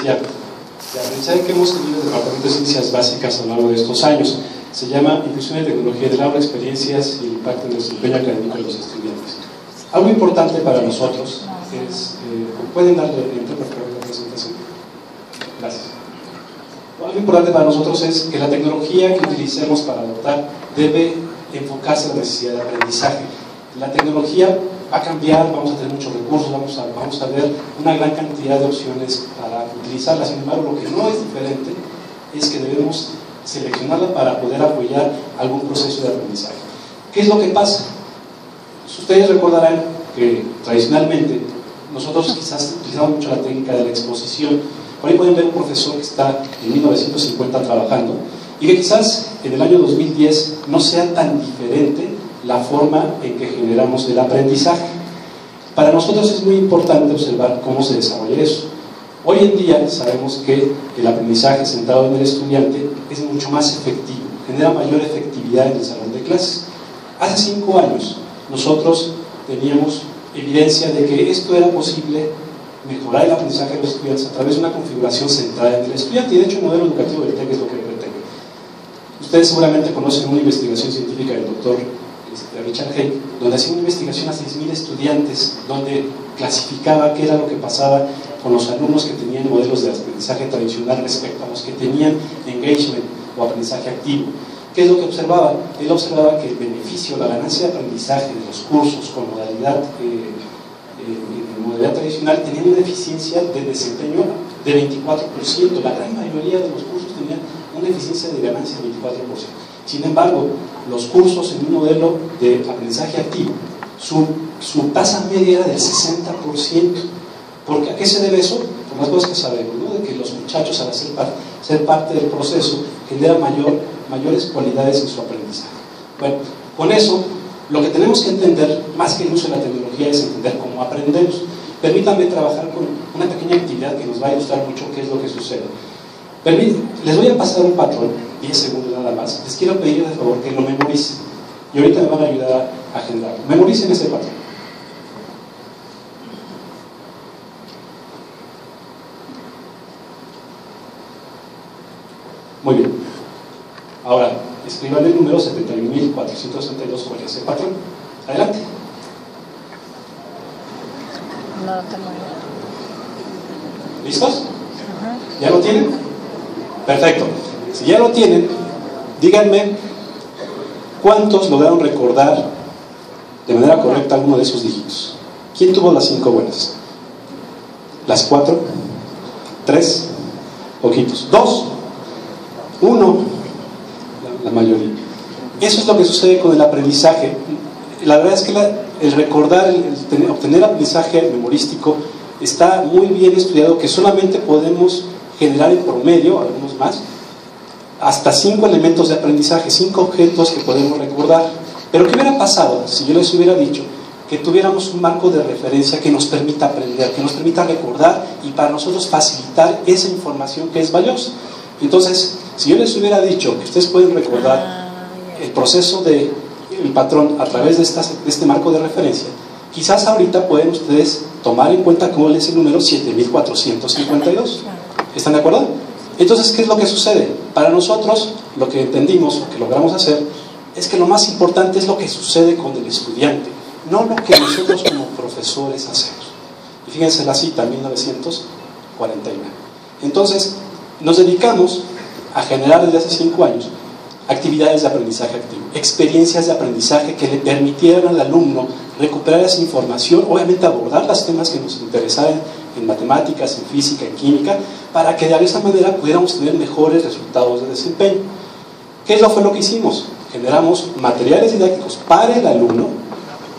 conferencia de aprendizaje que hemos tenido en el Departamento de Ciencias Básicas a lo largo de estos años. Se llama Inclusión de Tecnología del Aula, Experiencias y el Impacto en el Desempeño Académico de los Estudiantes. Algo importante para nosotros es, ¿pueden darle el tiempo para la presentación? Gracias. Algo importante para nosotros es que la tecnología que utilicemos para adoptar debe enfocarse en la necesidad de aprendizaje. La tecnología va a cambiar, vamos a tener muchos recursos, vamos a ver una gran cantidad de opciones para utilizarla. Sin embargo, lo que no es diferente es que debemos seleccionarla para poder apoyar algún proceso de aprendizaje. ¿Qué es lo que pasa? Ustedes recordarán que tradicionalmente nosotros quizás utilizamos mucho la técnica de la exposición. Por ahí pueden ver un profesor que está en 1950 trabajando y que quizás en el año 2010 no sea tan diferente la forma en que generamos el aprendizaje. Para nosotros es muy importante observar cómo se desarrolla eso. Hoy en día sabemos que el aprendizaje centrado en el estudiante es mucho más efectivo, genera mayor efectividad en el salón de clases. Hace 5 años nosotros teníamos evidencia de que esto era posible, mejorar el aprendizaje de los estudiantes a través de una configuración centrada en el estudiante, y de hecho el modelo educativo del TEC es lo que pretende. Ustedes seguramente conocen una investigación científica del doctor Richard Hayek, donde hacía una investigación a 6.000 estudiantes, donde clasificaba qué era lo que pasaba con los alumnos que tenían modelos de aprendizaje tradicional respecto a los que tenían engagement o aprendizaje activo. ¿Qué es lo que observaba? Él observaba que el beneficio, la ganancia de aprendizaje de los cursos con modalidad tradicional tenían una eficiencia de desempeño de 24%. La gran mayoría de los cursos tenían una eficiencia de ganancia de 24%. Sin embargo, los cursos en un modelo de aprendizaje activo, su tasa media era del 60%. ¿Por qué? ¿A qué se debe eso? Por las cosas que sabemos, ¿no? De que los muchachos, al ser parte del proceso, generan mayores cualidades en su aprendizaje. Bueno, con eso, lo que tenemos que entender, más que el uso de la tecnología, es entender cómo aprendemos. Permítanme trabajar con una pequeña actividad que nos va a ilustrar mucho qué es lo que sucede. Les voy a pasar un patrón, 10 segundos nada más. Les quiero pedir de favor que lo memoricen. Y ahorita me van a ayudar a generarlo. Memoricen ese patrón. Muy bien. Ahora, escriban el número 71.462 con ese patrón. Adelante. No lo tengo. ¿Listos? ¿Ya lo tienen? Perfecto. Si ya lo tienen, díganme cuántos lograron recordar de manera correcta alguno de esos dígitos. ¿Quién tuvo las 5 buenas? ¿Las 4? ¿3? Poquitos. ¿2? 1, la mayoría. Eso es lo que sucede con el aprendizaje. La verdad es que el recordar, obtener aprendizaje memorístico está muy bien estudiado, que solamente podemos generar en promedio, algunos más, hasta 5 elementos de aprendizaje, 5 objetos que podemos recordar. Pero ¿qué hubiera pasado si yo les hubiera dicho que tuviéramos un marco de referencia que nos permita aprender, que nos permita recordar y para nosotros facilitar esa información que es valiosa? Entonces, si yo les hubiera dicho que ustedes pueden recordar el proceso del patrón a través de este marco de referencia, quizás ahorita pueden ustedes tomar en cuenta cuál es el número 7452. ¿Están de acuerdo? Entonces, ¿qué es lo que sucede? Para nosotros, lo que entendimos, lo que logramos hacer, es que lo más importante es lo que sucede con el estudiante, no lo que nosotros como profesores hacemos. Y fíjense la cita, 1949. Entonces, nos dedicamos a generar desde hace 5 años actividades de aprendizaje activo, experiencias de aprendizaje que le permitieran al alumno recuperar esa información, obviamente abordar los temas que nos interesaran en matemáticas, en física, en química, para que de esa manera pudiéramos tener mejores resultados de desempeño. ¿Qué fue lo que hicimos? Generamos materiales didácticos para el alumno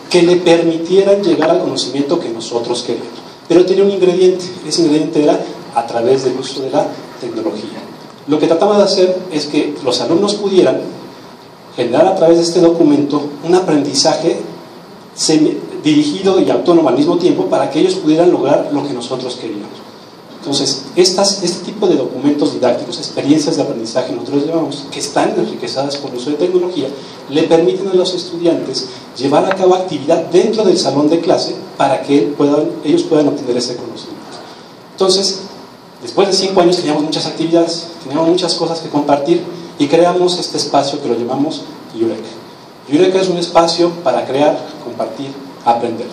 que le permitieran llegar al conocimiento que nosotros queríamos. Pero tenía un ingrediente, ese ingrediente era a través del uso de la tecnología. Lo que tratamos de hacer es que los alumnos pudieran generar a través de este documento un aprendizaje dirigido y autónomo al mismo tiempo para que ellos pudieran lograr lo que nosotros queríamos. Entonces, este tipo de documentos didácticos, experiencias de aprendizaje, nosotros llamamos, que están enriquecidas por el uso de tecnología, le permiten a los estudiantes llevar a cabo actividad dentro del salón de clase para que ellos puedan obtener ese conocimiento. Entonces, Después de 5 años teníamos muchas actividades, teníamos muchas cosas que compartir y creamos este espacio que lo llamamos Eureka. Eureka es un espacio para crear, compartir, aprender.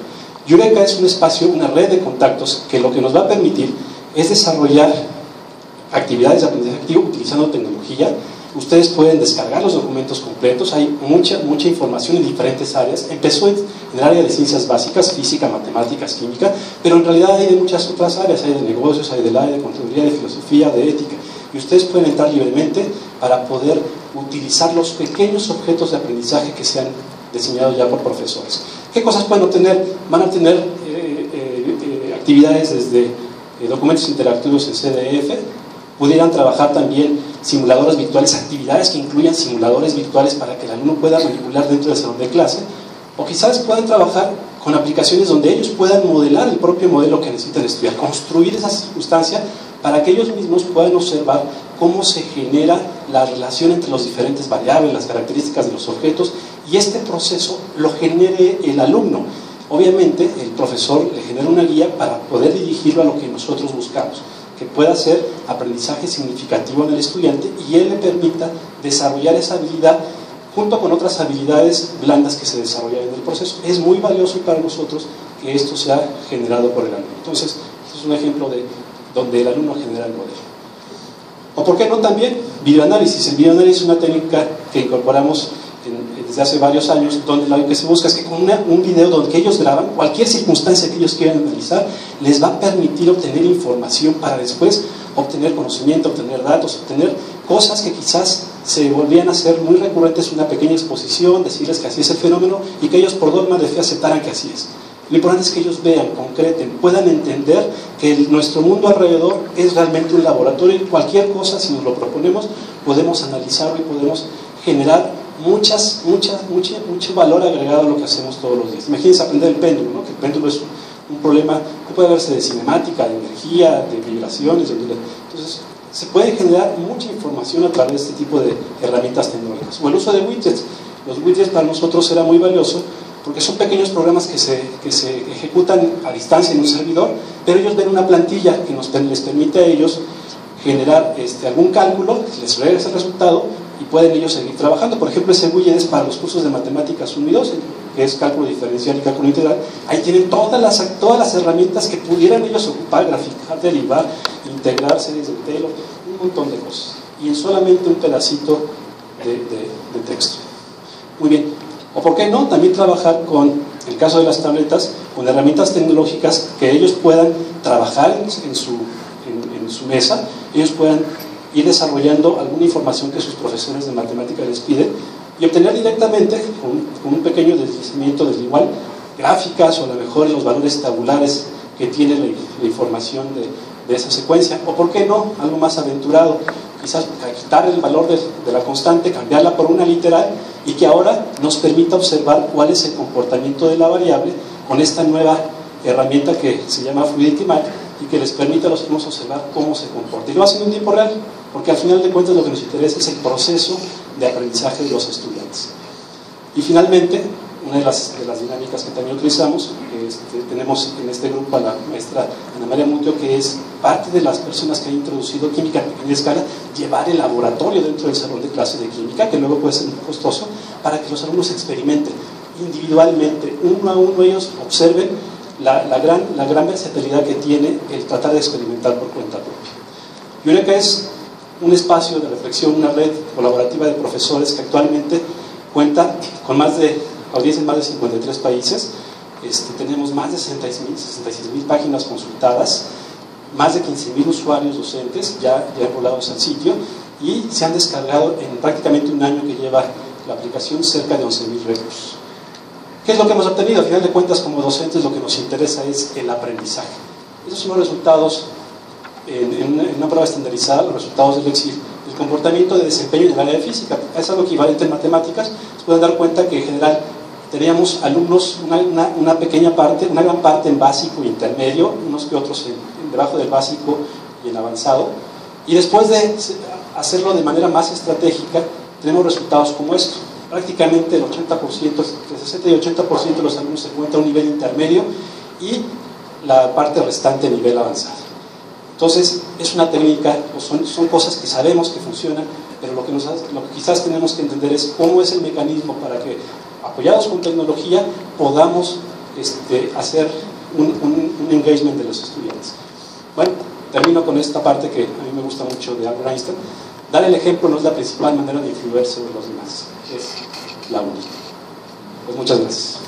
Eureka es un espacio, una red de contactos que lo que nos va a permitir es desarrollar actividades de aprendizaje activo utilizando tecnología. Ustedes pueden descargar los documentos completos, hay mucha información en diferentes áreas. Empezó en el área de ciencias básicas, física, matemáticas, química, pero en realidad hay de muchas otras áreas, hay de negocios, hay del área de contaduría, de filosofía, de ética, y ustedes pueden entrar libremente para poder utilizar los pequeños objetos de aprendizaje que se han diseñado ya por profesores. ¿Qué cosas pueden obtener? Van a obtener actividades desde documentos interactivos en CDF, pudieran trabajar también simuladores virtuales, actividades que incluyan simuladores virtuales para que el alumno pueda manipular dentro del salón de clase, o quizás puedan trabajar con aplicaciones donde ellos puedan modelar el propio modelo que necesitan estudiar, construir esa circunstancia para que ellos mismos puedan observar cómo se genera la relación entre las diferentes variables, las características de los objetos, y este proceso lo genere el alumno. Obviamente el profesor le genera una guía para poder dirigirlo a lo que nosotros buscamos, que pueda ser aprendizaje significativo en el estudiante y él le permita desarrollar esa habilidad junto con otras habilidades blandas que se desarrollan en el proceso. Es muy valioso para nosotros que esto sea generado por el alumno. Entonces, este es un ejemplo de donde el alumno genera el modelo. O por qué no también videoanálisis. El videoanálisis es una técnica que incorporamos desde hace varios años, donde lo que se busca es que con un video donde ellos graban cualquier circunstancia que ellos quieran analizar, les va a permitir obtener información para después obtener conocimiento, obtener datos, obtener cosas que quizás se volvían a ser muy recurrentes, una pequeña exposición, decirles que así es el fenómeno y que ellos por dogma de fe aceptaran que así es. Lo importante es que ellos vean, concreten, puedan entender que nuestro mundo alrededor es realmente un laboratorio y cualquier cosa, si nos lo proponemos, podemos analizarlo y podemos generar mucho valor agregado a lo que hacemos todos los días. Imagínense aprender el péndulo, ¿no? Que el péndulo es un problema que puede verse de cinemática, de energía, de vibraciones, entonces se puede generar mucha información a través de este tipo de herramientas tecnológicas. O el uso de widgets. Los widgets para nosotros era muy valioso porque son pequeños programas que se ejecutan a distancia en un servidor, pero ellos ven una plantilla que les permite a ellos generar algún cálculo, les regresa el resultado y pueden ellos seguir trabajando. Por ejemplo, ese widget es para los cursos de matemáticas 1 y 2, que es cálculo diferencial y cálculo integral. Ahí tienen todas las herramientas que pudieran ellos ocupar, graficar, derivar, integrar series de Taylor, un montón de cosas, y en solamente un pedacito de texto. Muy bien. O por qué no, también trabajar con, en el caso de las tabletas, con herramientas tecnológicas que ellos puedan trabajar en su mesa, ellos puedan ir desarrollando alguna información que sus profesores de matemática les piden y obtener directamente, con un pequeño deslizamiento desde igual, gráficas o a lo mejor los valores tabulares que tiene la información de esa secuencia. O por qué no, algo más aventurado, quizás quitar el valor de la constante, cambiarla por una literal y que ahora nos permita observar cuál es el comportamiento de la variable con esta nueva herramienta que se llama Fluidity Map y que les permite a los alumnos observar cómo se comporta. Y lo hacen en un tiempo real, porque al final de cuentas lo que nos interesa es el proceso de aprendizaje de los estudiantes. Y finalmente, una de las dinámicas que también utilizamos, tenemos en este grupo a la maestra Ana María Mutio, que es parte de las personas que han introducido química en pequeña escala, llevar el laboratorio dentro del salón de clase de química, que luego puede ser muy costoso, para que los alumnos experimenten individualmente, uno a uno, ellos observen la gran versatilidad que tiene el tratar de experimentar por cuenta propia. Eureka es un espacio de reflexión, una red colaborativa de profesores que actualmente cuenta con audiencia en más de 53 países. Tenemos más de 66.000 páginas consultadas, más de 15.000 usuarios docentes ya enrolados al sitio, y se han descargado en prácticamente un año que lleva la aplicación cerca de 11.000 recursos. ¿Qué es lo que hemos obtenido? Al final de cuentas, como docentes, lo que nos interesa es el aprendizaje. Esos son los resultados en una prueba estandarizada, los resultados del EXIR. El comportamiento de desempeño en el área de física es algo equivalente en matemáticas. Se pueden dar cuenta que en general teníamos alumnos, una pequeña parte, una gran parte en básico e intermedio, unos que otros debajo del básico y en avanzado. Y después de hacerlo de manera más estratégica, tenemos resultados como esto. Prácticamente el 80%, entre 60 y 80% de los alumnos se encuentran a un nivel intermedio y la parte restante a nivel avanzado. Entonces, es una técnica, o son cosas que sabemos que funcionan, pero lo que quizás tenemos que entender es cómo es el mecanismo para que, apoyados con tecnología, podamos hacer un engagement de los estudiantes. Bueno, termino con esta parte que a mí me gusta mucho de Albert Einstein. Dar el ejemplo no es la principal manera de influir sobre los demás, es la única. Pues muchas gracias.